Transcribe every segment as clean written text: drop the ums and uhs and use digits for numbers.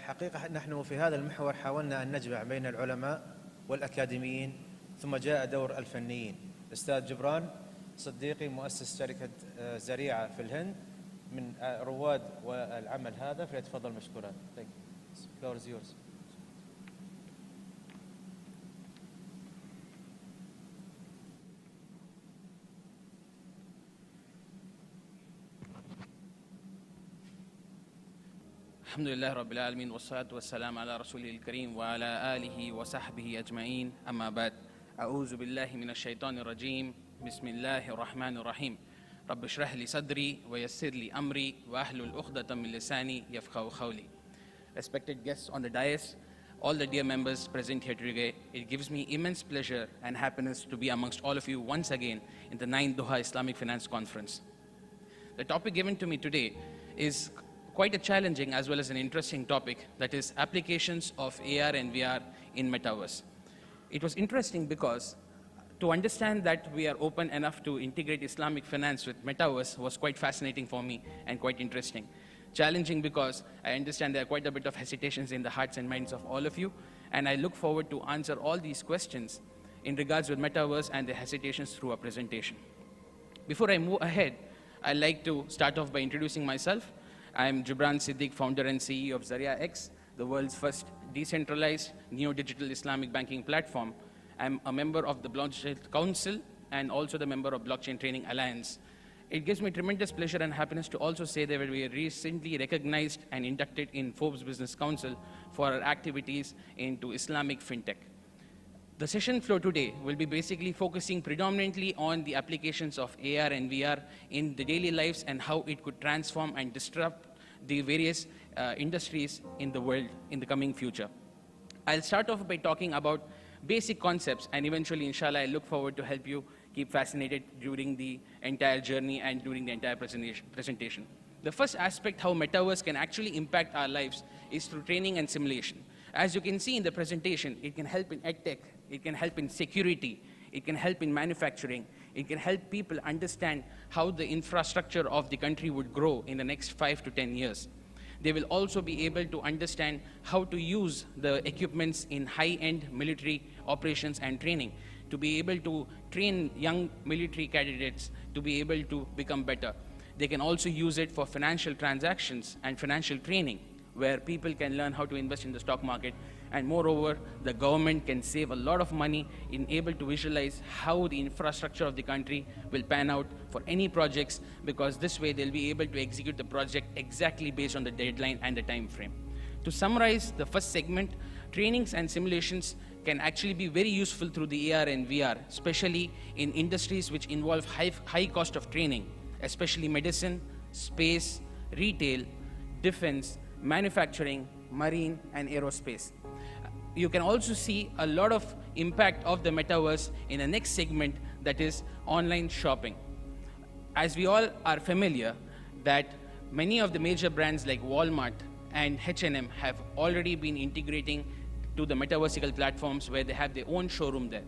حقيقة نحن في هذا المحور حاولنا أن نجمع بين العلماء والأكاديميين، ثم جاء دور الفنيين. الأستاذ جبران صديقي مؤسس شركة زريعة في الهند من رواد والعمل هذا، فليتفضل مشكورا. Floor is yours. الحمد لله رب العالمين والصلاة والسلام على رسوله الكريم وعلى آله وصحبه أجمعين. أما بعد، أعوذ بالله من الشيطان الرجيم. بسم الله الرحمن الرحيم. رب اشرح لي صدري ويسر لي أمري واحلل عقدة من لساني يفقهوا قولي. Respected guests on the dais, all the dear members present here today, it gives me immense pleasure and happiness to be amongst all of you once again in the 9th Doha Islamic Finance Conference. The topic given to me today is quite a challenging as well as an interesting topic, that is applications of AR and VR in Metaverse. It was interesting because to understand that we are open enough to integrate Islamic finance with Metaverse was quite fascinating for me and quite interesting. Challenging because I understand there are quite a bit of hesitations in the hearts and minds of all of you, and I look forward to answer all these questions in regards with Metaverse and the hesitations through a presentation. Before I move ahead, I'd like to start off by introducing myself. I'm Jubran Siddique, founder and CEO of Zaria X, the world's first decentralized neo-digital Islamic banking platform. I'm a member of the Blockchain Council and also the member of Blockchain Training Alliance. It gives me tremendous pleasure and happiness to also say that we were recently recognized and inducted in Forbes Business Council for our activities into Islamic fintech. The session flow today will be basically focusing predominantly on the applications of AR and VR in the daily lives and how it could transform and disrupt the various industries in the world in the coming future. I'll start off by talking about basic concepts, and eventually, inshallah, I look forward to help you keep fascinated during the entire journey and during the entire presentation. The first aspect, how Metaverse can actually impact our lives, is through training and simulation. As you can see in the presentation, it can help in edtech, it can help in security, it can help in manufacturing, it can help people understand how the infrastructure of the country would grow in the next 5 to 10 years. They will also be able to understand how to use the equipments in high-end military operations and training, to be able to train young military candidates to be able to become better. They can also use it for financial transactions and financial training, where people can learn how to invest in the stock market. And moreover, the government can save a lot of money in able to visualize how the infrastructure of the country will pan out for any projects, because this way they'll be able to execute the project exactly based on the deadline and the time frame. To summarize the first segment, trainings and simulations can actually be very useful through the AR and VR, especially in industries which involve high cost of training, especially medicine, space, retail, defense, manufacturing, marine, and aerospace. You can also see a lot of impact of the Metaverse in the next segment, that is online shopping. As we all are familiar that many of the major brands like Walmart and H&M have already been integrating to the metaversical platforms where they have their own showroom there.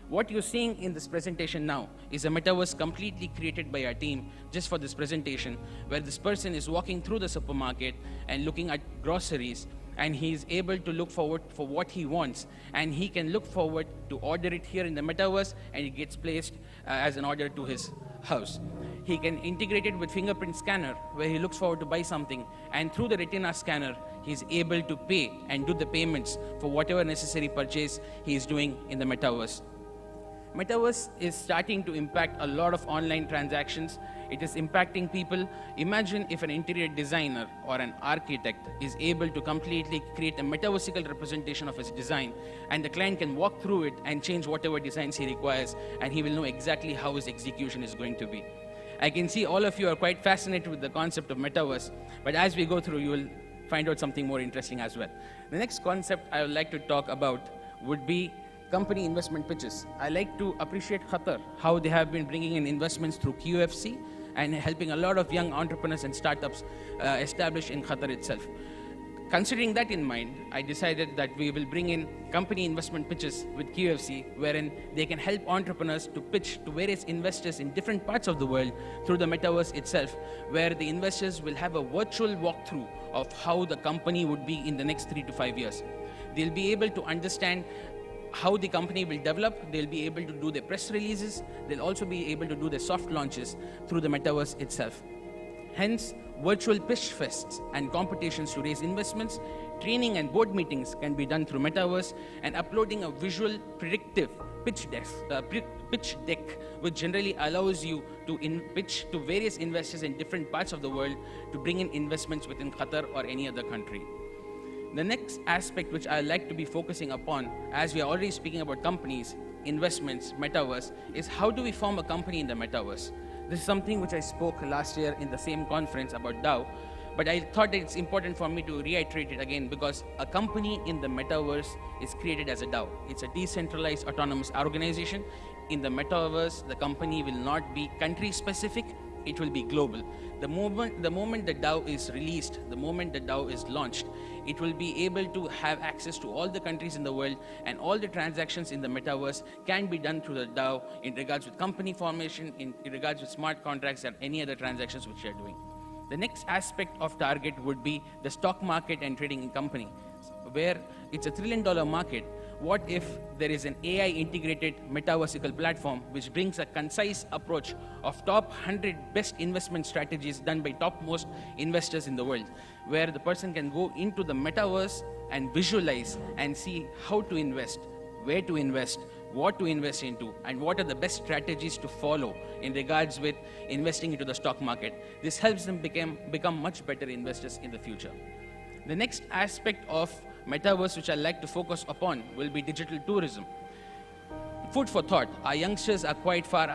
What you're seeing in this presentation now is a metaverse completely created by our team just for this presentation, where this person is walking through the supermarket and looking at groceries, and he is able to look forward for what he wants, and he can look forward to order it here in the metaverse, and it gets placed as an order to his house. He can integrate it with fingerprint scanner, where he looks forward to buy something, and through the retina scanner, he's able to pay and do the payments for whatever necessary purchase he is doing in the metaverse. Metaverse is starting to impact a lot of online transactions. It is impacting people. Imagine if an interior designer or an architect is able to completely create a metaversical representation of his design, and the client can walk through it and change whatever designs he requires, and he will know exactly how his execution is going to be. I can see all of you are quite fascinated with the concept of Metaverse, but as we go through, you will find out something more interesting as well. The next concept I would like to talk about would be company investment pitches. I like to appreciate Qatar, how they have been bringing in investments through QFC and helping a lot of young entrepreneurs and startups establish in Qatar itself. Considering that in mind, I decided that we will bring in company investment pitches with QFC, wherein they can help entrepreneurs to pitch to various investors in different parts of the world through the Metaverse itself, where the investors will have a virtual walkthrough of how the company would be in the next 3 to 5 years. They'll be able to understand how the company will develop. They'll be able to do their press releases. They'll also be able to do their soft launches through the Metaverse itself. Hence, virtual pitch fests and competitions to raise investments, training and board meetings can be done through Metaverse, and uploading a visual predictive pitch deck, which generally allows you to pitch to various investors in different parts of the world to bring in investments within Qatar or any other country. The next aspect which I like to be focusing upon, as we are already speaking about companies, investments, Metaverse, is how do we form a company in the Metaverse? This is something which I spoke last year in the same conference about DAO, but I thought that it's important for me to reiterate it again, because a company in the Metaverse is created as a DAO. It's a decentralized autonomous organization. In the Metaverse, the company will not be country specific, it will be global. The moment the DAO is released, the moment the DAO is launched, it will be able to have access to all the countries in the world, and all the transactions in the Metaverse can be done through the DAO in regards with company formation, in regards with smart contracts and any other transactions which you are doing. The next aspect of target would be the stock market and trading company, where it's a $1 trillion market. What if there is an AI integrated metaversical platform which brings a concise approach of top 100 best investment strategies done by topmost investors in the world, where the person can go into the Metaverse and visualize and see how to invest, where to invest, what to invest into, and what are the best strategies to follow in regards with investing into the stock market. This helps them become much better investors in the future. The next aspect of Metaverse which I like to focus upon will be digital tourism. Food for thought. Our youngsters are quite far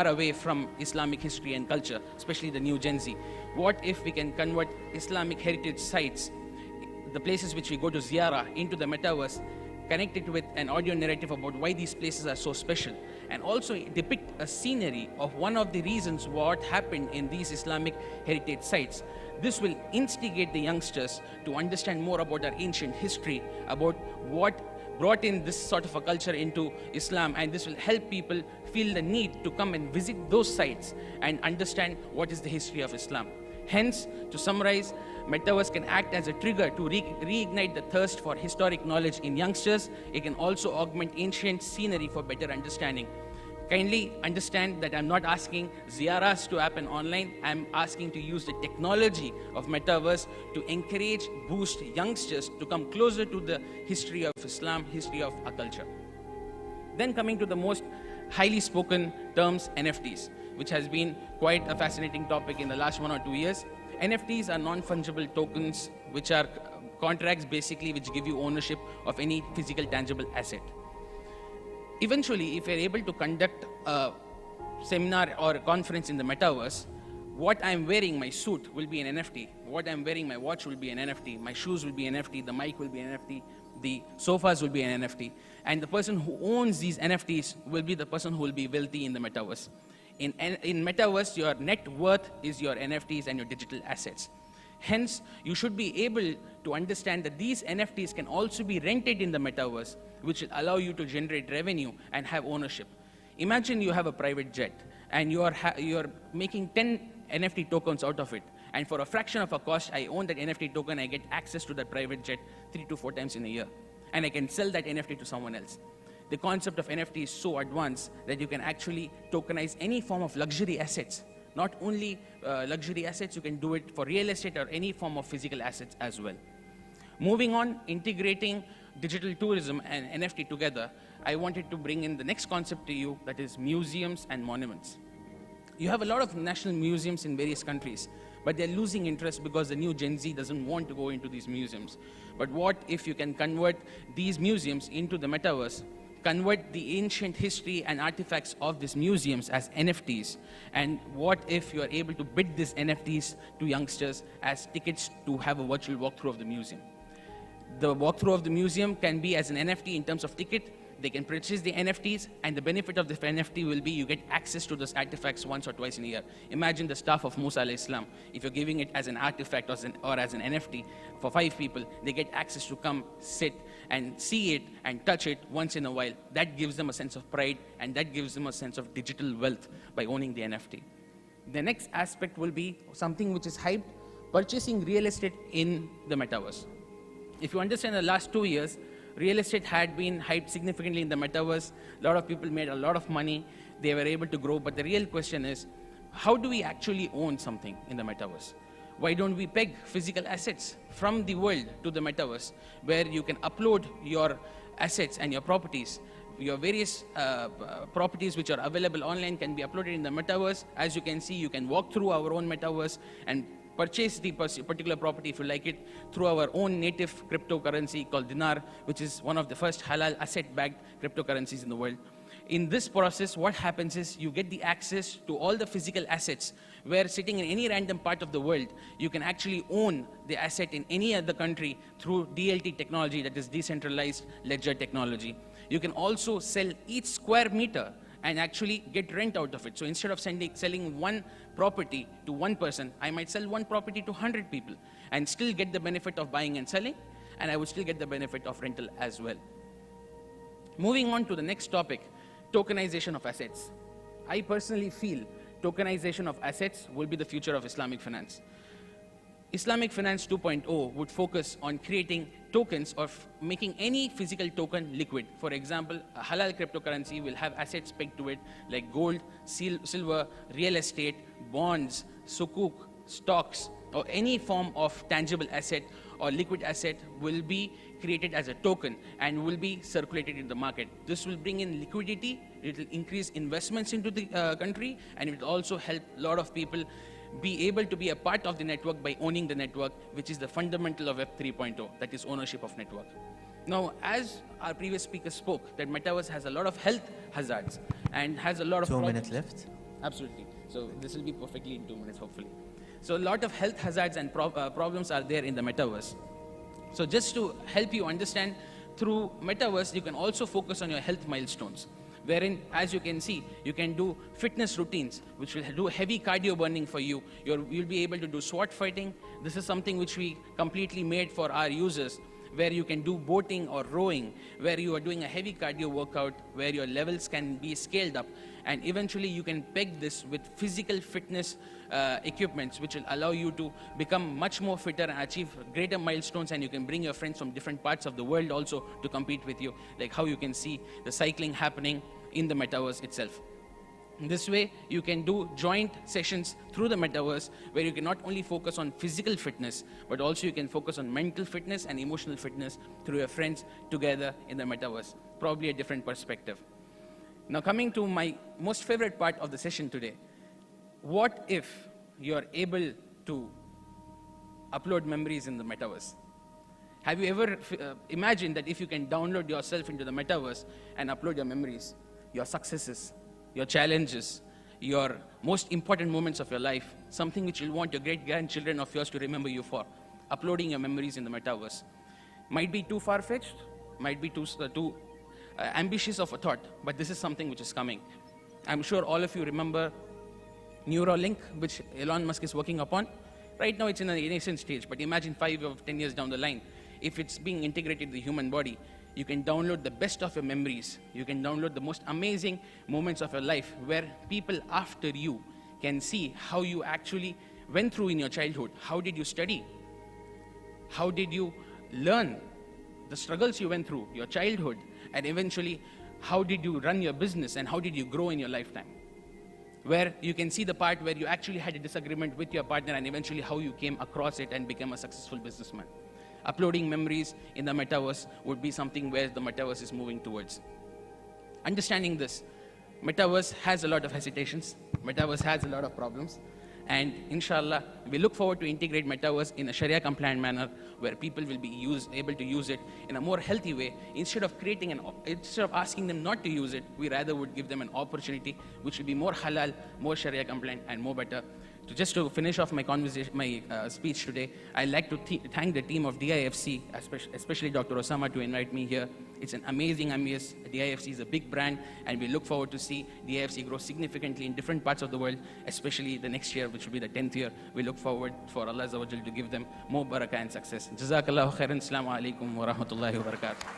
away from Islamic history and culture, especially the new Gen Z. What if we can convert Islamic heritage sites, the places which we go to ziyarah, into the Metaverse, connect it with an audio narrative about why these places are so special, and also depict a scenery of one of the reasons what happened in these Islamic heritage sites. This will instigate the youngsters to understand more about our ancient history, about what brought in this sort of a culture into Islam, and this will help people feel the need to come and visit those sites and understand what is the history of Islam. Hence, to summarize, Metaverse can act as a trigger to reignite the thirst for historic knowledge in youngsters. It can also augment ancient scenery for better understanding. Kindly understand that I'm not asking ziyaras to happen online. I'm asking to use the technology of Metaverse to encourage, boost youngsters to come closer to the history of Islam, history of our culture. Then coming to the most highly spoken terms, NFTs, which has been quite a fascinating topic in the last 1 or 2 years. NFTs are non-fungible tokens, which are contracts basically which give you ownership of any physical tangible asset. Eventually, if you're able to conduct a seminar or a conference in the Metaverse, what I'm wearing, my suit, will be an NFT. What I'm wearing, my watch, will be an NFT. My shoes will be an NFT. The mic will be an NFT. The sofas will be an NFT. And the person who owns these NFTs will be the person who will be wealthy in the Metaverse. In Metaverse, your net worth is your NFTs and your digital assets. Hence, you should be able to understand that these NFTs can also be rented in the Metaverse, which will allow you to generate revenue and have ownership. Imagine you have a private jet and you are making 10 NFT tokens out of it. And for a fraction of a cost, I own that NFT token, I get access to that private jet 3 to 4 times in a year. And I can sell that NFT to someone else. The concept of NFT is so advanced that you can actually tokenize any form of luxury assets. Not only luxury assets, you can do it for real estate or any form of physical assets as well. Moving on, integrating digital tourism and NFT together, I wanted to bring in the next concept to you, that is museums and monuments. You have a lot of national museums in various countries, but they're losing interest because the new Gen Z doesn't want to go into these museums. But what if you can convert these museums into the Metaverse, convert the ancient history and artifacts of these museums as NFTs, and what if you are able to bid these NFTs to youngsters as tickets to have a virtual walkthrough of the museum? The walkthrough of the museum can be as an NFT in terms of ticket. they can purchase the NFTs, and the benefit of the NFT will be you get access to those artifacts once or twice in a year. Imagine the staff of Musa alayhi salam. If you're giving it as an artifact or as an NFT for 5 people, they get access to come, sit, and see it and touch it once in a while. That gives them a sense of pride, and that gives them a sense of digital wealth by owning the NFT. The next aspect will be something which is hyped, purchasing real estate in the metaverse. If you understand the last 2 years, real estate had been hyped significantly in the metaverse. A lot of people made a lot of money. They were able to grow. But the real question is, how do we actually own something in the metaverse? Why don't we peg physical assets from the world to the metaverse, where you can upload your assets and your properties? Your various properties which are available online can be uploaded in the metaverse. As you can see, you can walk through our own metaverse and purchase the particular property, if you like it, through our own native cryptocurrency called dinar, which is one of the first halal asset-backed cryptocurrencies in the world. In this process, what happens is you get the access to all the physical assets, where sitting in any random part of the world, you can actually own the asset in any other country through DLT technology, that is decentralized ledger technology. You can also sell each square meter and actually get rent out of it. So instead of selling one property to one person, I might sell one property to 100 people and still get the benefit of buying and selling, and I would still get the benefit of rental as well. Moving on to the next topic, tokenization of assets. I personally feel tokenization of assets will be the future of Islamic finance. Islamic Finance 2.0 would focus on creating tokens or making any physical token liquid. For example, a halal cryptocurrency will have assets pegged to it like gold, silver, real estate, bonds, sukuk, stocks, or any form of tangible asset or liquid asset will be created as a token and will be circulated in the market. This will bring in liquidity, it will increase investments into the country, and it will also help a lot of people be able to be a part of the network by owning the network, which is the fundamental of Web 3.0, that is ownership of network. Now, as our previous speaker spoke, that Metaverse has a lot of health hazards and has a lot of 2 minutes left. Absolutely. So this will be perfectly in 2 minutes, hopefully. So a lot of health hazards and problems are there in the Metaverse. So just to help you understand, through Metaverse, you can also focus on your health milestones, wherein, as you can see, you can do fitness routines, which will do heavy cardio burning for you. You'll be able to do SWAT fighting. This is something which we completely made for our users, where you can do boating or rowing, where you are doing a heavy cardio workout, where your levels can be scaled up. And eventually you can peg this with physical fitness equipments, which will allow you to become much more fitter and achieve greater milestones, and you can bring your friends from different parts of the world also to compete with you, like how you can see the cycling happening in the metaverse itself. This way, you can do joint sessions through the metaverse, where you can not only focus on physical fitness, but also you can focus on mental fitness and emotional fitness through your friends together in the metaverse. Probably a different perspective. Now, coming to my most favorite part of the session today, what if you're able to upload memories in the metaverse? Have you ever imagined that if you can download yourself into the metaverse and upload your memories, your successes, your challenges, your most important moments of your life, something which you'll want your great-grandchildren of yours to remember you for, uploading your memories in the metaverse? Might be too far-fetched, might be too ambitious of a thought, but this is something which is coming. I'm sure all of you remember Neuralink, which Elon Musk is working upon. Right now it's in a nascent stage, but imagine 5 or 10 years down the line, if it's being integrated in the human body, you can download the best of your memories. You can download the most amazing moments of your life, where people after you can see how you actually went through in your childhood. How did you study? How did you learn? The struggles you went through, your childhood, and eventually, how did you run your business and how did you grow in your lifetime? Where you can see the part where you actually had a disagreement with your partner and eventually how you came across it and became a successful businessman. Uploading memories in the metaverse would be something where the metaverse is moving towards. Understanding this, metaverse has a lot of hesitations, metaverse has a lot of problems, and inshallah, we look forward to integrate metaverse in a Sharia compliant manner, where people will be able to use it in a more healthy way. Instead of asking them not to use it, we rather would give them an opportunity which will be more halal, more Sharia compliant, and more better Just to finish off my conversation, my speech today, I'd like to thank the team of DIFC, especially Dr. Osama, to invite me here. It's an amazing ambience. DIFC is a big brand, and we look forward to see DIFC grow significantly in different parts of the world, especially the next year, which will be the 10th year. We look forward for Allah Azza wa Jal to give them more barakah and success. Jazakallahu khairan. Assalamu alaikum wa rahmatullahi wa barakatuh.